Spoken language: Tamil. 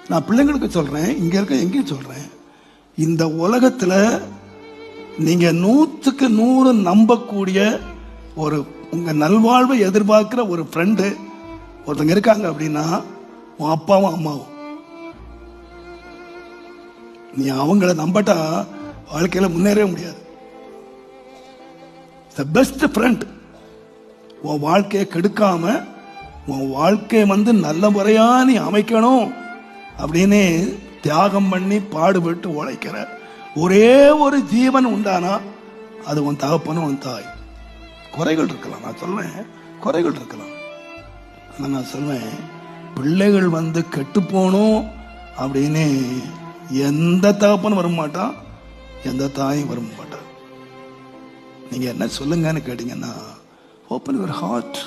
நான் பிள்ளைங்களுக்கு சொல்றேன், இங்க இருக்க எங்கேயும் சொல்றேன், இந்த உலகத்துல நீங்க 100க்கு 100 நம்பக்கூடிய ஒரு உங்க நல்வாழ்வை எதிர்பார்க்கிற ஒரு ஃப்ரெண்டு ஒருத்தங்க இருக்காங்க அப்படின்னா உன் அப்பாவும் அம்மாவும். நீ அவங்கள நம்பட்டா வாழ்க்கையில முன்னேறவே முடியாது. The best friend. உன் வாழ்க்கையை கெடுக்காம உன் வாழ்க்கையை நல்ல முறையா நீ அமைக்கணும் அப்படின்னு தியாகம் பண்ணி பாடுபட்டு உழைக்கிற ஒரே ஒரு ஜீவன் உண்டானா அது உன் தகப்பனும் உன் தாய். குறைகள் இருக்கலாம், நான் சொல்வேன், குறைகள் இருக்கலாம். நான் சொல்வேன், பிள்ளைகள் கெட்டு போகணும் அப்படின்னு எந்த தகப்பனும் வர மாட்டான், எந்த தாயும் வர மாட்டான். நீங்க என்ன சொல்லுங்கன்னு கேட்டீங்கன்னா, ஓப்பன் யுவர் ஹார்ட்.